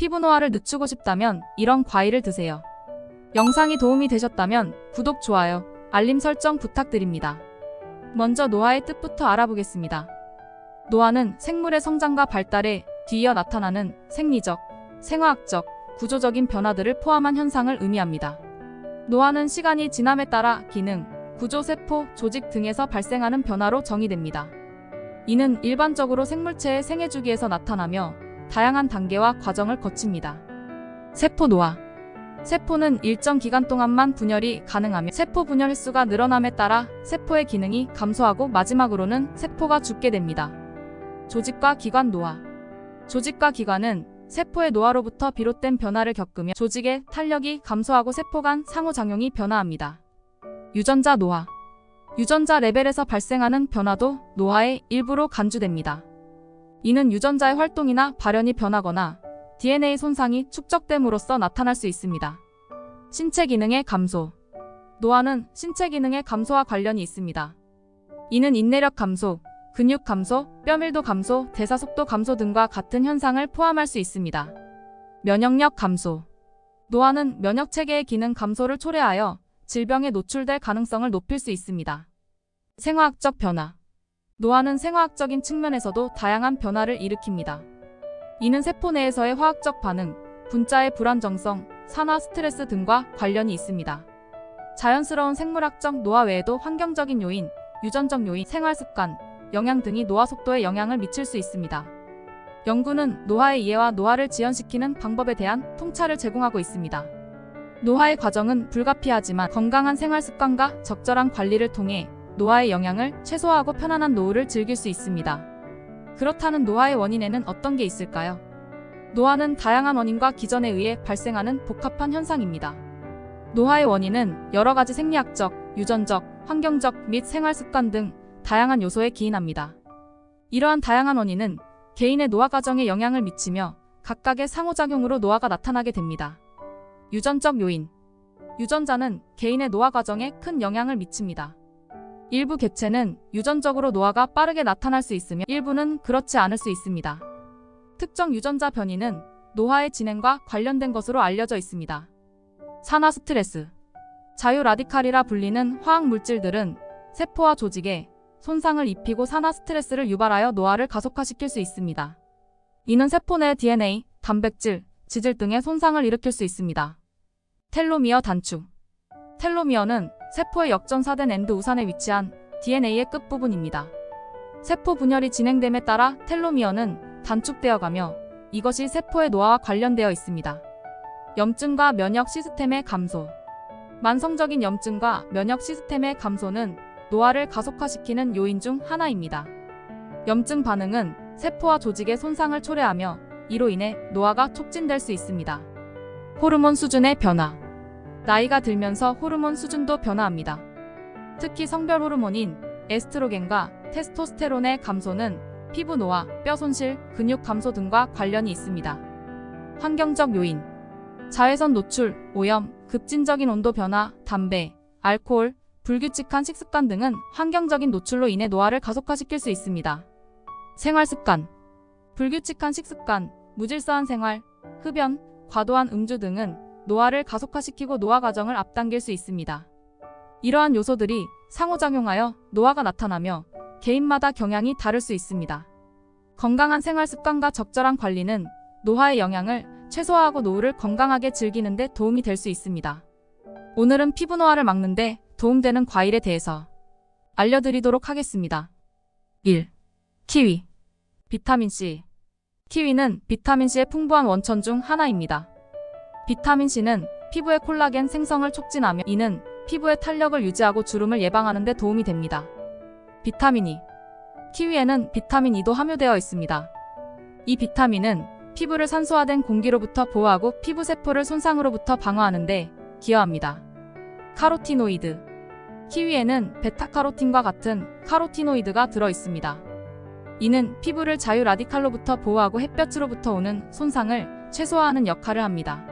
피부 노화를 늦추고 싶다면 이런 과일을 드세요. 영상이 도움이 되셨다면 구독, 좋아요, 알림 설정 부탁드립니다. 먼저 노화의 뜻부터 알아보겠습니다. 노화는 생물의 성장과 발달에 뒤이어 나타나는 생리적, 생화학적, 구조적인 변화들을 포함한 현상을 의미합니다. 노화는 시간이 지남에 따라 기능, 구조, 세포, 조직 등에서 발생하는 변화로 정의됩니다. 이는 일반적으로 생물체의 생애 주기에서 나타나며 다양한 단계와 과정을 거칩니다. 세포 노화. 세포는 일정 기간 동안만 분열이 가능하며 세포 분열 횟수가 늘어남에 따라 세포의 기능이 감소하고 마지막으로는 세포가 죽게 됩니다. 조직과 기관 노화. 조직과 기관은 세포의 노화로부터 비롯된 변화를 겪으며 조직의 탄력이 감소하고 세포 간 상호작용이 변화합니다. 유전자 노화. 유전자 레벨에서 발생하는 변화도 노화의 일부로 간주됩니다. 이는 유전자의 활동이나 발현이 변하거나 DNA 손상이 축적됨으로써 나타날 수 있습니다. 신체 기능의 감소. 노화는 신체 기능의 감소와 관련이 있습니다. 이는 인내력 감소, 근육 감소, 뼈밀도 감소, 대사 속도 감소 등과 같은 현상을 포함할 수 있습니다. 면역력 감소. 노화는 면역 체계의 기능 감소를 초래하여 질병에 노출될 가능성을 높일 수 있습니다. 생화학적 변화. 노화는 생화학적인 측면에서도 다양한 변화를 일으킵니다. 이는 세포 내에서의 화학적 반응, 분자의 불안정성, 산화 스트레스 등과 관련이 있습니다. 자연스러운 생물학적 노화 외에도 환경적인 요인, 유전적 요인, 생활습관, 영양 등이 노화 속도에 영향을 미칠 수 있습니다. 연구는 노화의 이해와 노화를 지연시키는 방법에 대한 통찰을 제공하고 있습니다. 노화의 과정은 불가피하지만 건강한 생활습관과 적절한 관리를 통해 노화의 영향을 최소화하고 편안한 노후를 즐길 수 있습니다. 그렇다는 노화의 원인에는 어떤 게 있을까요? 노화는 다양한 원인과 기전에 의해 발생하는 복합한 현상입니다. 노화의 원인은 여러 가지 생리학적, 유전적, 환경적 및 생활습관 등 다양한 요소에 기인합니다. 이러한 다양한 원인은 개인의 노화 과정에 영향을 미치며 각각의 상호작용으로 노화가 나타나게 됩니다. 유전적 요인. 유전자는 개인의 노화 과정에 큰 영향을 미칩니다. 일부 개체는 유전적으로 노화가 빠르게 나타날 수 있으며 일부는 그렇지 않을 수 있습니다. 특정 유전자 변이는 노화의 진행과 관련된 것으로 알려져 있습니다. 산화 스트레스. 자유 라디칼이라 불리는 화학 물질들은 세포와 조직에 손상을 입히고 산화 스트레스를 유발하여 노화를 가속화시킬 수 있습니다. 이는 세포 내 DNA, 단백질, 지질 등의 손상을 일으킬 수 있습니다. 텔로미어 단축. 텔로미어는 세포의 역전사된 엔드 우산에 위치한 DNA의 끝부분입니다. 세포 분열이 진행됨에 따라 텔로미어는 단축되어 가며 이것이 세포의 노화와 관련되어 있습니다. 염증과 면역 시스템의 감소. 만성적인 염증과 면역 시스템의 감소는 노화를 가속화시키는 요인 중 하나입니다. 염증 반응은 세포와 조직의 손상을 초래하며 이로 인해 노화가 촉진될 수 있습니다. 호르몬 수준의 변화. 나이가 들면서 호르몬 수준도 변화합니다. 특히 성별 호르몬인 에스트로겐과 테스토스테론의 감소는 피부 노화, 뼈 손실, 근육 감소 등과 관련이 있습니다. 환경적 요인. 자외선 노출, 오염, 급진적인 온도 변화, 담배, 알코올, 불규칙한 식습관 등은 환경적인 노출로 인해 노화를 가속화시킬 수 있습니다. 생활습관. 불규칙한 식습관, 무질서한 생활, 흡연, 과도한 음주 등은 노화를 가속화시키고 노화 과정을 앞당길 수 있습니다. 이러한 요소들이 상호작용하여 노화가 나타나며 개인마다 경향이 다를 수 있습니다. 건강한 생활습관과 적절한 관리는 노화의 영향을 최소화하고 노후를 건강하게 즐기는 데 도움이 될 수 있습니다. 오늘은 피부 노화를 막는 데 도움되는 과일에 대해서 알려드리도록 하겠습니다. 1. 키위. 비타민C. 키위는 비타민C의 풍부한 원천 중 하나입니다. 비타민C는 피부의 콜라겐 생성을 촉진하며 이는 피부의 탄력을 유지하고 주름을 예방하는 데 도움이 됩니다. 비타민 E. 키위에는 비타민 E도 함유되어 있습니다. 이 비타민은 피부를 산소화된 공기로부터 보호하고 피부 세포를 손상으로부터 방어하는 데 기여합니다. 카로티노이드. 키위에는 베타카로틴과 같은 카로티노이드가 들어있습니다. 이는 피부를 자유 라디칼로부터 보호하고 햇볕으로부터 오는 손상을 최소화하는 역할을 합니다.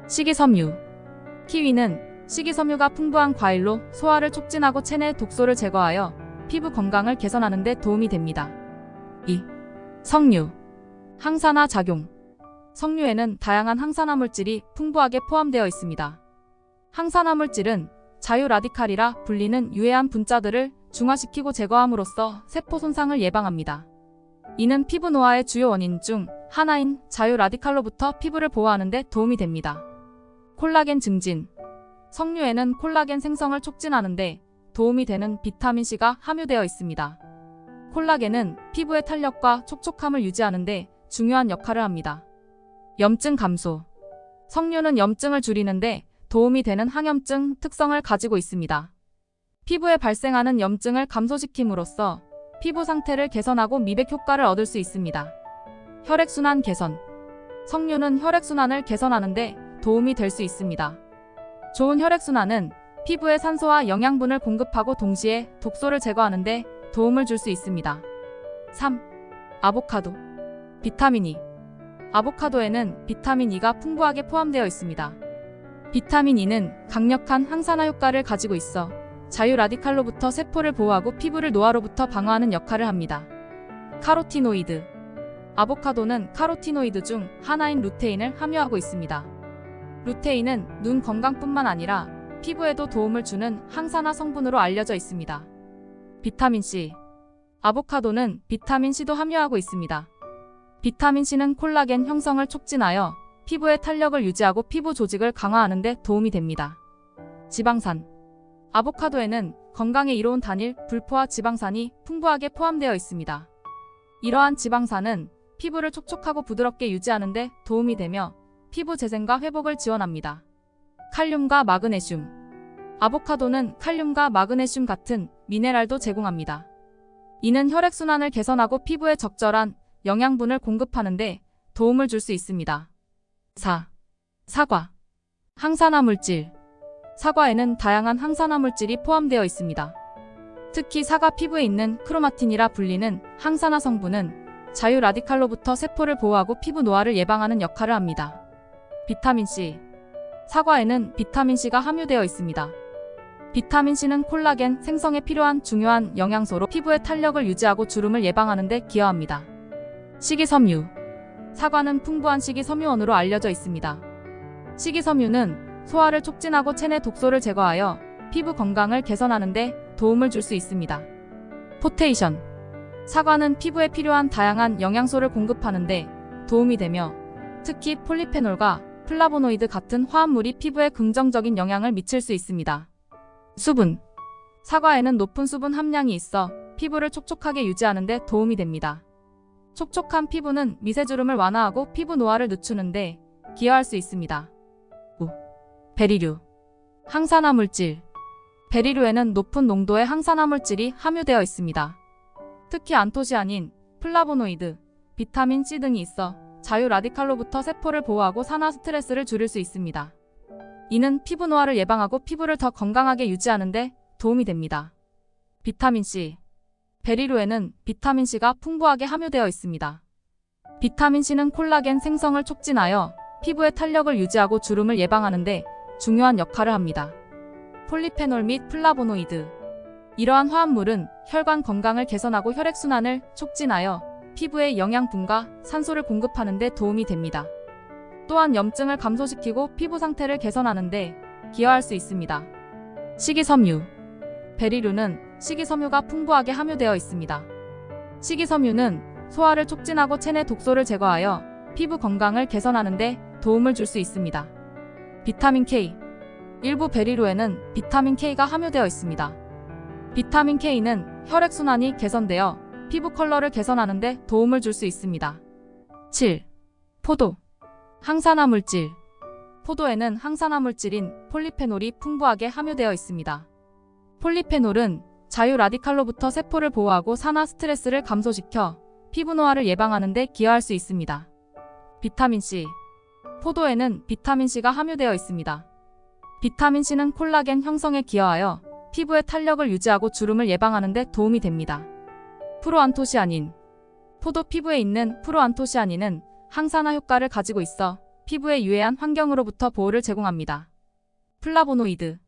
식이섬유. 키위는 식이섬유가 풍부한 과일로 소화를 촉진하고 체내 독소를 제거하여 피부 건강을 개선하는 데 도움이 됩니다. 2. 석류. 항산화 작용. 석류에는 다양한 항산화 물질이 풍부하게 포함되어 있습니다. 항산화 물질은 자유라디칼이라 불리는 유해한 분자들을 중화시키고 제거함으로써 세포 손상을 예방합니다. 이는 피부 노화의 주요 원인 중 하나인 자유라디칼로부터 피부를 보호하는 데 도움이 됩니다. 콜라겐 증진. 석류에는 콜라겐 생성을 촉진하는 데 도움이 되는 비타민C가 함유되어 있습니다. 콜라겐은 피부의 탄력과 촉촉함을 유지하는 데 중요한 역할을 합니다. 염증 감소. 석류는 염증을 줄이는 데 도움이 되는 항염증 특성을 가지고 있습니다. 피부에 발생하는 염증을 감소시킴으로써 피부 상태를 개선하고 미백 효과를 얻을 수 있습니다. 혈액순환 개선. 석류는 혈액순환을 개선하는 데 도움이 될 수 있습니다. 좋은 혈액순환은 피부에 산소와 영양분을 공급하고 동시에 독소를 제거하는 데 도움을 줄 수 있습니다. 3. 아보카도. 비타민 E. 아보카도에는 비타민 E가 풍부하게 포함되어 있습니다. 비타민 E는 강력한 항산화 효과를 가지고 있어 자유라디칼로부터 세포를 보호하고 피부를 노화로부터 방어하는 역할을 합니다. 카로티노이드. 아보카도는 카로티노이드 중 하나인 루테인을 함유하고 있습니다. 루테인은 눈 건강뿐만 아니라 피부에도 도움을 주는 항산화 성분으로 알려져 있습니다. 비타민C. 아보카도는 비타민C도 함유하고 있습니다. 비타민C는 콜라겐 형성을 촉진하여 피부의 탄력을 유지하고 피부 조직을 강화하는 데 도움이 됩니다. 지방산. 아보카도에는 건강에 이로운 단일, 불포화 지방산이 풍부하게 포함되어 있습니다. 이러한 지방산은 피부를 촉촉하고 부드럽게 유지하는 데 도움이 되며 피부 재생과 회복을 지원합니다. 칼륨과 마그네슘. 아보카도는 칼륨과 마그네슘 같은 미네랄도 제공합니다. 이는 혈액순환을 개선하고 피부에 적절한 영양분을 공급하는 데 도움을 줄 수 있습니다. 4. 사과. 항산화 물질. 사과에는 다양한 항산화 물질이 포함되어 있습니다. 특히 사과 피부에 있는 크로마틴이라 불리는 항산화 성분은 자유라디칼로부터 세포를 보호하고 피부 노화를 예방하는 역할을 합니다. 비타민C. 사과에는 비타민C가 함유되어 있습니다. 비타민C는 콜라겐 생성에 필요한 중요한 영양소로 피부의 탄력을 유지하고 주름을 예방하는 데 기여합니다. 식이섬유. 사과는 풍부한 식이섬유원으로 알려져 있습니다. 식이섬유는 소화를 촉진하고 체내 독소를 제거하여 피부 건강을 개선하는 데 도움을 줄 수 있습니다. 포테이션. 사과는 피부에 필요한 다양한 영양소를 공급하는 데 도움이 되며 특히 폴리페놀과 플라보노이드 같은 화합물이 피부에 긍정적인 영향을 미칠 수 있습니다. 수분. 사과에는 높은 수분 함량이 있어 피부를 촉촉하게 유지하는 데 도움이 됩니다. 촉촉한 피부는 미세주름을 완화하고 피부 노화를 늦추는 데 기여할 수 있습니다. 5. 베리류. 항산화 물질. 베리류에는 높은 농도의 항산화 물질이 함유되어 있습니다. 특히 안토시아닌, 플라보노이드, 비타민 C 등이 있어 자유라디칼로부터 세포를 보호하고 산화 스트레스를 줄일 수 있습니다. 이는 피부 노화를 예방하고 피부를 더 건강하게 유지하는 데 도움이 됩니다. 비타민 C. 베리류에는 비타민 C가 풍부하게 함유되어 있습니다. 비타민 C는 콜라겐 생성을 촉진하여 피부의 탄력을 유지하고 주름을 예방하는 데 중요한 역할을 합니다. 폴리페놀 및 플라보노이드. 이러한 화합물은 혈관 건강을 개선하고 혈액순환을 촉진하여 피부에 영양분과 산소를 공급하는 데 도움이 됩니다. 또한 염증을 감소시키고 피부 상태를 개선하는 데 기여할 수 있습니다. 식이섬유. 베리류는 식이섬유가 풍부하게 함유되어 있습니다. 식이섬유는 소화를 촉진하고 체내 독소를 제거하여 피부 건강을 개선하는 데 도움을 줄 수 있습니다. 비타민 K. 일부 베리류에는 비타민 K가 함유되어 있습니다. 비타민 K는 혈액순환이 개선되어 피부 컬러를 개선하는 데 도움을 줄 수 있습니다. 7. 포도. 항산화 물질. 포도에는 항산화 물질인 폴리페놀이 풍부하게 함유되어 있습니다. 폴리페놀은 자유라디칼로부터 세포를 보호하고 산화 스트레스를 감소시켜 피부 노화를 예방하는 데 기여할 수 있습니다. 비타민 C. 포도에는 비타민 C가 함유되어 있습니다. 비타민 C는 콜라겐 형성에 기여하여 피부의 탄력을 유지하고 주름을 예방하는 데 도움이 됩니다. 프로안토시아닌. 포도 피부에 있는 프로안토시아닌은 항산화 효과를 가지고 있어 피부에 유해한 환경으로부터 보호를 제공합니다. 플라보노이드.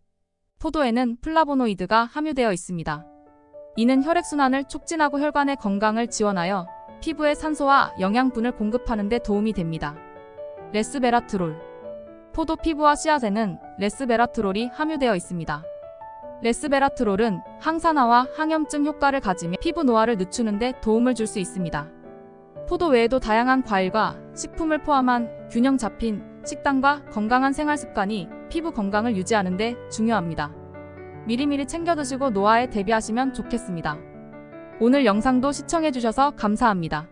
포도에는 플라보노이드가 함유되어 있습니다. 이는 혈액순환을 촉진하고 혈관의 건강을 지원하여 피부에 산소와 영양분을 공급하는 데 도움이 됩니다. 레스베라트롤. 포도 피부와 씨앗에는 레스베라트롤이 함유되어 있습니다. 레스베라트롤은 항산화와 항염증 효과를 가지며 피부 노화를 늦추는 데 도움을 줄 수 있습니다. 포도 외에도 다양한 과일과 식품을 포함한 균형 잡힌 식단과 건강한 생활 습관이 피부 건강을 유지하는 데 중요합니다. 미리미리 챙겨 드시고 노화에 대비하시면 좋겠습니다. 오늘 영상도 시청해주셔서 감사합니다.